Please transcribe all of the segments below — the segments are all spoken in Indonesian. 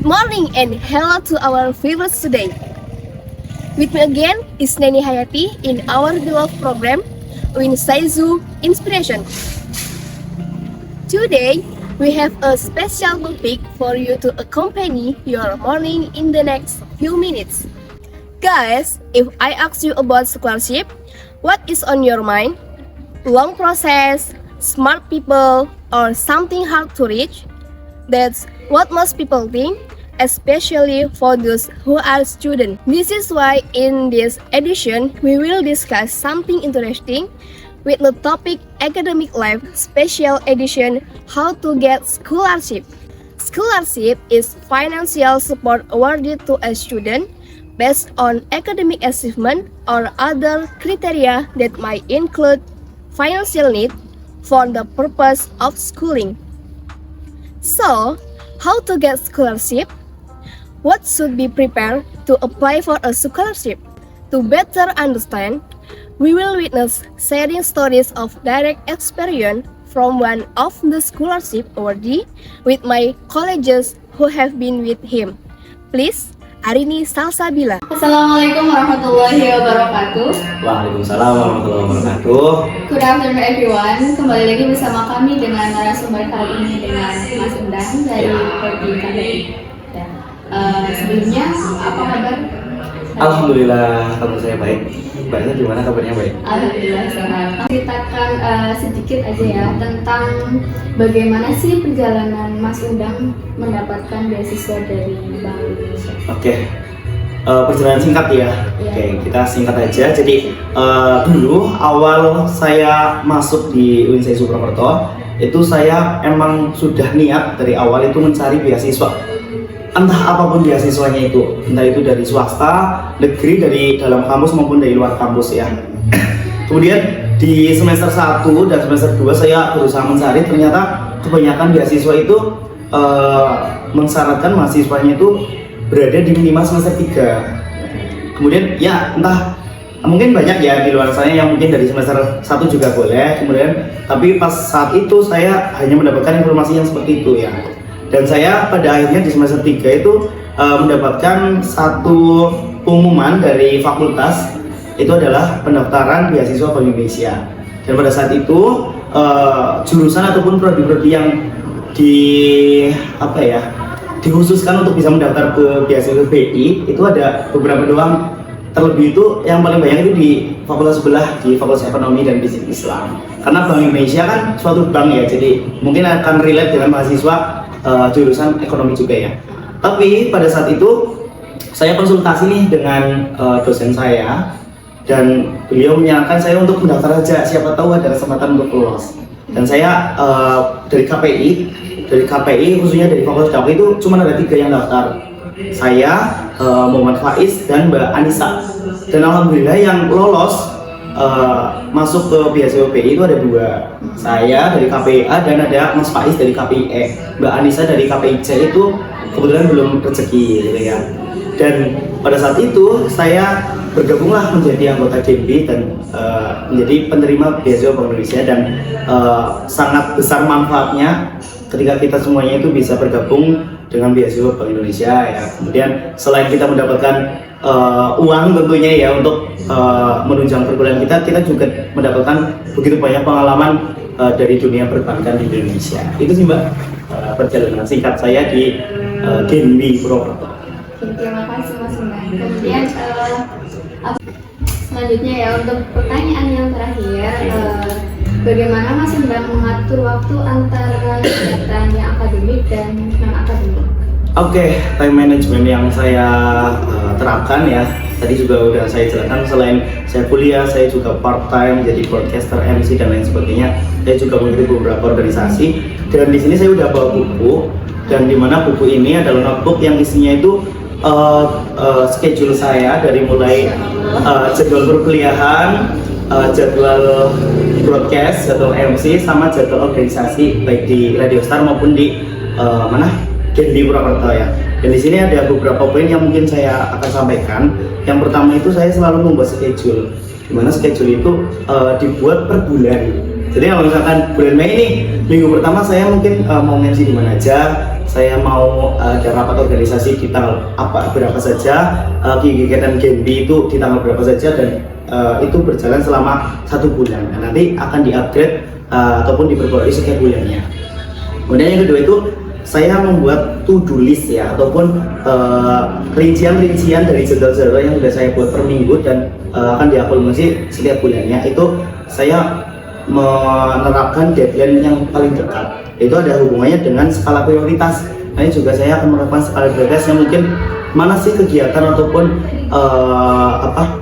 Good morning and hello to our viewers today. With me again is Neni Hayati in our dual program, Win Saizu Inspiration. Today, we have a special topic for you to accompany your morning in the next few minutes. Guys, if I ask you about scholarship, what is on your mind? Long process, smart people, or something hard to reach? That's what most people think, especially for those who are students. This is why in this edition, we will discuss something interesting with the topic Academic Life Special Edition, How to Get Scholarship. Scholarship is financial support awarded to a student based on academic achievement or other criteria that might include financial need for the purpose of schooling. So, how to get scholarship? What should be prepared to apply for a scholarship? To better understand, we will witness sharing stories of direct experience from one of the scholarship awardee with my colleagues who have been with him. Please, Arini Salsabila. Assalamualaikum warahmatullahi wabarakatuh. Waalaikumsalam warahmatullahi wabarakatuh. Good afternoon everyone. Kembali lagi bersama kami dengan narasumber kali ini dengan Mas Undang dari Prodi KPI. Sebelumnya apa kabar? Alhamdulillah, kabar saya baik. Mbaknya gimana kabarnya baik? Alhamdulillah sehat. Ceritakan sedikit aja ya tentang bagaimana sih perjalanan Mas Undang mendapatkan beasiswa dari Bank Indonesia. Oke. Perjalanan singkat ya. Oke, kita singkat aja. Jadi dulu awal saya masuk di Win Saizu Purwokerto, itu saya emang sudah niat dari awal itu mencari beasiswa. Entah apapun beasiswanya itu, entah itu dari swasta, negeri, dari dalam kampus maupun dari luar kampus ya. Kemudian di semester 1 dan semester 2 saya berusaha mencari, ternyata kebanyakan beasiswa itu mensyaratkan mahasiswanya itu berada di minimal semester 3. Kemudian ya entah, mungkin banyak ya di luar sana yang mungkin dari semester 1 juga boleh. Kemudian tapi pas saat itu saya hanya mendapatkan informasi yang seperti itu ya. Dan saya pada akhirnya di semester 3 itu mendapatkan satu pengumuman dari fakultas, itu adalah pendaftaran beasiswa Bank Indonesia. Dan pada saat itu jurusan ataupun prodi-prodi yang dikhususkan untuk bisa mendaftar ke beasiswa BI itu ada beberapa doang. Terlebih itu yang paling banyak itu di fakultas sebelah, di Fakultas Ekonomi dan Bisnis Islam. Karena Bank Indonesia kan suatu bank ya, jadi mungkin akan relate dengan mahasiswa jurusan ekonomi juga ya. Tapi pada saat itu saya konsultasi nih dengan dosen saya, dan beliau menyarankan saya untuk mendaftar aja, siapa tahu ada kesempatan untuk lolos. Dan saya dari KPI khususnya dari Fakultas KPI itu cuma ada 3 yang daftar. Saya, Muhammad Faiz, dan Mbak Anissa. Dan alhamdulillah yang lolos masuk ke beasiswa BI itu ada 2. Saya dari KPA dan ada Mas Faiz dari KPIE. Mbak Anissa dari KPIC itu kebetulan belum rezeki gitu ya. Dan pada saat itu saya bergabunglah menjadi anggota DENBI dan menjadi penerima beasiswa Bank Indonesia, dan sangat besar manfaatnya ketika kita semuanya itu bisa bergabung dengan beasiswa Bank Indonesia ya. Kemudian selain kita mendapatkan uang tentunya ya untuk menunjang perkuliahan kita juga mendapatkan begitu banyak pengalaman dari dunia perbankan di Indonesia. Itu sih Mbak perjalanan singkat saya di DENBI Purwokerto. Terima kasih Mas Undang. Kemudian selanjutnya ya untuk pertanyaan yang terakhir, bagaimana Mas Undang mengatur waktu antara kegiatan yang akademik dan non akademik? Oke, time management yang saya terapkan ya, tadi juga udah saya jelaskan. Selain saya kuliah, saya juga part time jadi broadcaster, MC dan lain sebagainya. Saya juga mengikuti beberapa organisasi, dan di sini saya udah bawa buku, dan dimana buku ini adalah notebook yang isinya itu schedule saya dari mulai jadwal perkuliahan, jadwal broadcast, jadwal MC, sama jadwal organisasi baik di Radio Star maupun di DENBI Purwokerto ya. Dan di sini ada beberapa poin yang mungkin saya akan sampaikan. Yang pertama itu saya selalu membuat schedule, dimana schedule itu dibuat per bulan. Jadi kalau misalkan bulan Mei ini minggu pertama saya mungkin mau MC di mana aja, saya mau ada rapat organisasi di tanggal berapa saja, kegiatan Genbi itu di tanggal berapa saja, dan itu berjalan selama 1 bulan. Nah, nanti akan di-upgrade ataupun diperbarui setiap bulannya. Kemudian yang kedua itu saya membuat to-do list ya, ataupun rincian-rincian dari jadwal-jadwal yang sudah saya buat per minggu dan akan diakumulasi setiap bulannya. Itu saya menerapkan deadline yang paling dekat. Itu ada hubungannya dengan skala prioritas. Nah, ini juga saya akan menerapkan skala prioritas yang mungkin mana sih kegiatan ataupun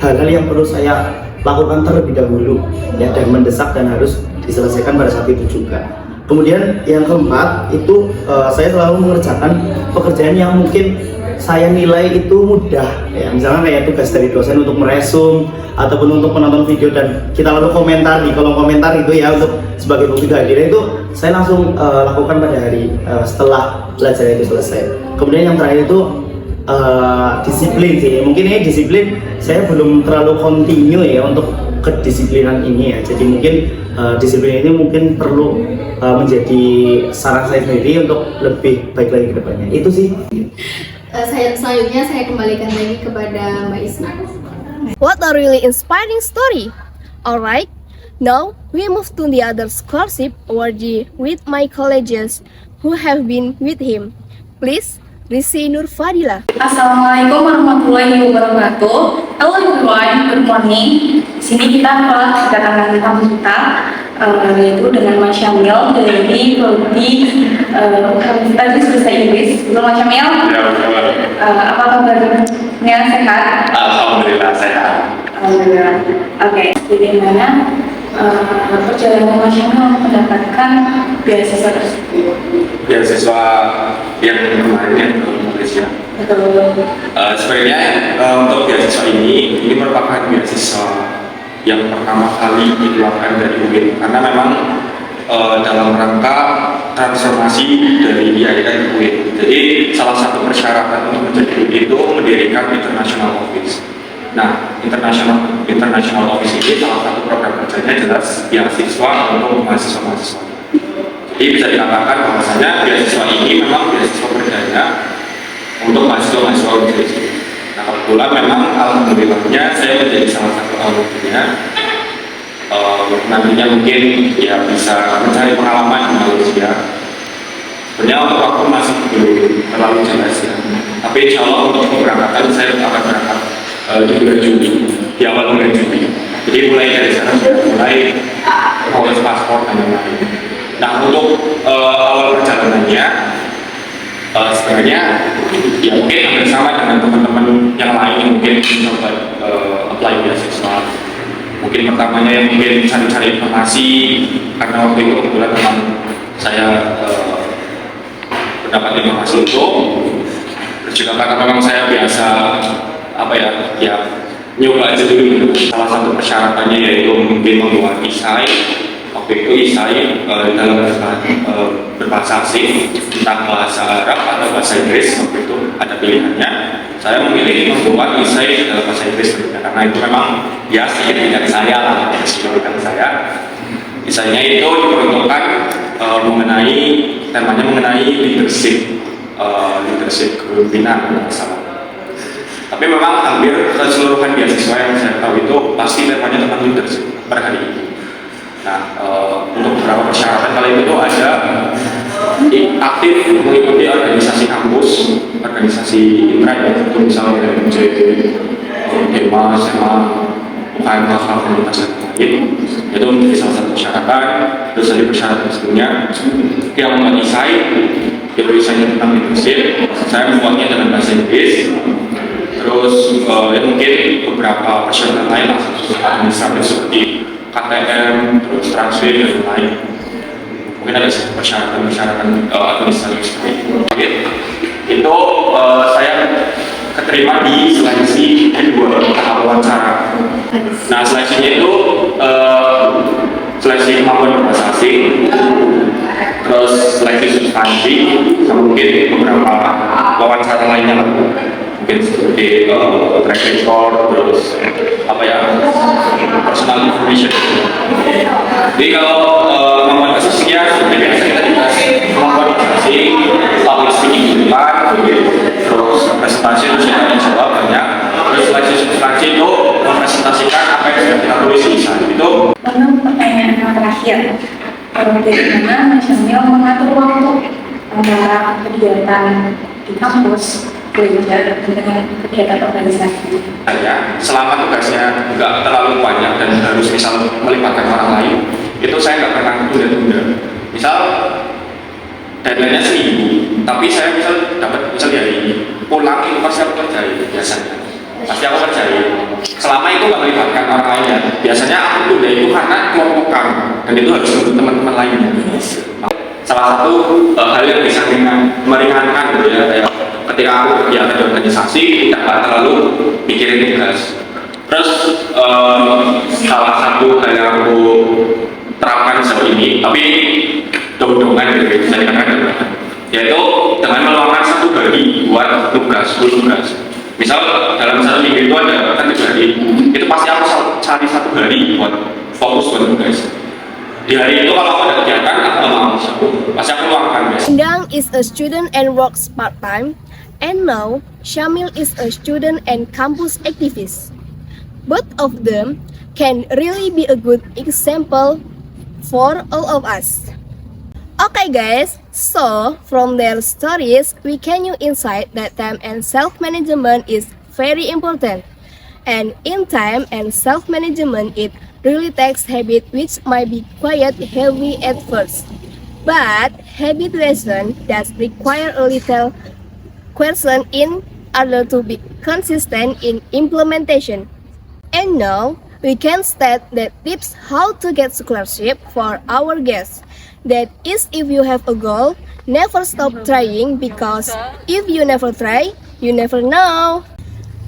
hal-hal yang perlu saya lakukan terlebih dahulu ya, dan mendesak dan harus diselesaikan pada saat itu juga. Kemudian yang keempat itu saya selalu mengerjakan pekerjaan yang mungkin saya nilai itu mudah ya, misalnya kayak tugas dari dosen untuk meresum ataupun untuk menonton video dan kita lalu komentar di kolom komentar itu ya, untuk sebagai bukti kehadiran itu saya langsung lakukan pada hari setelah belajar itu selesai. Kemudian yang terakhir itu disiplin sih, mungkin ini disiplin saya belum terlalu continue ya untuk kedisiplinan ini ya, jadi mungkin disiplin ini mungkin perlu menjadi saran saya sendiri untuk lebih baik lagi ke depannya. Itu sih. Selanjutnya saya kembalikan lagi kepada Mbak Isna. What a really inspiring story! Alright, now we move to the other scholarship awardee with my colleagues who have been with him. Please, Rizky Nur Fadila. Assalamualaikum warahmatullahi wabarakatuh. Hello everyone, good morning. Di sini kita telah kedatangan tamu kita, yaitu dengan Mas Syamil dari Prodi Universitas Bahasa Inggris. Halo Mas Syamil. Apa kabarnya? Sehat? Alhamdulillah sehat. Alhamdulillah. Oke, jadi mana perjalanan Mas Syamil mendapatkan beasiswa tersebut? Beasiswa yang kemarin ya, Malaysia. Betul. Sebenarnya untuk beasiswa ini merupakan beasiswa yang pertama kali dikeluarkan dari UIN, karena memang dalam rangka transformasi dari IAIN UIN. Jadi salah satu persyaratan untuk menjadi UIN itu mendirikan international office. Nah, international office ini salah satu program kerjanya jelas beasiswa untuk mahasiswa-mahasiswa. Jadi bisa dikatakan bahwasanya beasiswa ini memang beasiswa perdana untuk mahasiswa-mahasiswa universitas. Nah, kebetulan memang alhamdulillahnya saya menjadi salah satu alumninya. Nantinya mungkin ya bisa mencari pengalaman di Malaysia. Sebenarnya untuk waktu masih belum terlalu jelas ya. Tapi insya Allah untuk keberangkatan saya akan berangkat di bulan Juli, di awal bulan Juli. Jadi mulai dari sana sudah mulai mengurus paspor dan lain-lain. Nah, untuk awal perjalanannya sebenarnya ya mungkin hampir sama dengan teman-teman yang lain yang mungkin mencoba apply beasiswa. Mungkin pertamanya yang mungkin cari-cari informasi, karena waktu itu kebetulan teman saya mendapat informasi itu. Terus juga karena memang saya biasa nyoba aja dulu. Salah satu persyaratannya yaitu mungkin membuat isai. Waktu itu isai dalam berbahasa asing, entah bahasa Arab atau bahasa Inggris. Waktu itu ada pilihannya. Saya memilih membuat isai dalam bahasa Inggris karena itu memang biasa dengan saya lah, dengan saya. Isainya itu diperuntukkan temanya mengenai leadership kepemimpinan masalah. Tapi memang hampir keseluruhan beasiswa yang saya tahu itu pasti temanya tentang leadership per hari ini. Nah, untuk beberapa persyaratan kali itu ada aktif mengikuti organisasi kampus, organisasi intra, yaitu misalnya MJ, DEMA, SMA, UKM, komunitas dan lain. Itu menjadi salah satu persyaratan. Terus ada persyaratan sebelumnya yang membuat isai, yaitu isainya tentang leadership. Saya membuatnya dengan bahasa Inggris. Terus ya mungkin beberapa persyaratan lain administratif seperti KTM, terus translate dan lain. Mungkin ada persyaratan administratif seperti itu. Itu saya keterima di seleksi kedua tahap wawancara. Nah, seleksinya itu seleksi kemampuan berbahasa asing, terus seleksi substansi, sama mungkin beberapa wawancara lainnya lah. Mungkin seperti track record, terus personal information. Jadi kalau kemampuan asasinya seperti biasa kita dikasih kemampuan asasi, public di depan, terus presentasi terus kita jawab banyak, terus slide itu mempresentasikan apa yang sudah kita tulis di sana. Itu Lalu pertanyaan yang terakhir, bagaimana Mas Syamil mengatur waktu antara kegiatan di kampus, belajar dengan kegiatan organisasi? saya selama tugasnya nggak terlalu banyak dan harus misal melibatkan orang lain, itu saya nggak pernah tunda-tunda. Misal deadline-nya seminggu, tapi saya dapat di hari ini, pulang itu pasti aku kerjain biasanya. Pasti aku kerjain. Selama itu nggak melibatkan orang lainnya, biasanya aku tunda itu karena kelompokan dan itu harus menurut teman-teman lainnya. Salah satu hal yang bisa meringankan gitu ya, kayak ketika aku kegiatan di organisasi tidak terlalu mikirin tugas. Terus salah satu hal yang aku terapkan sejauh ini, tapi dong-dongan gitu, bisa dikatakan yaitu dengan meluangkan 1 hari buat tugas. Misal dalam 1 minggu itu ada kan 3 hari, itu pasti aku cari 1 hari buat fokus buat tugas. Di hari itu kalau aku ada kegiatan, aku mau pasti aku luangkan guys. Endang is a student and works part-time, and now Syamil is a student and campus activist. Both of them can really be a good example for all of us. Okay guys, so from their stories, we can use insight that time and self-management is very important. And in time and self-management, it really takes habit which might be quite heavy at first. But habituation does require a little question in order to be consistent in implementation. And now, we can state that tips how to get scholarship for our guests. That is, if you have a goal, never stop trying, because if you never try, you never know.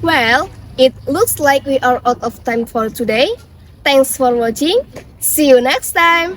Well, it looks like we are out of time for today. Thanks for watching. See you next time.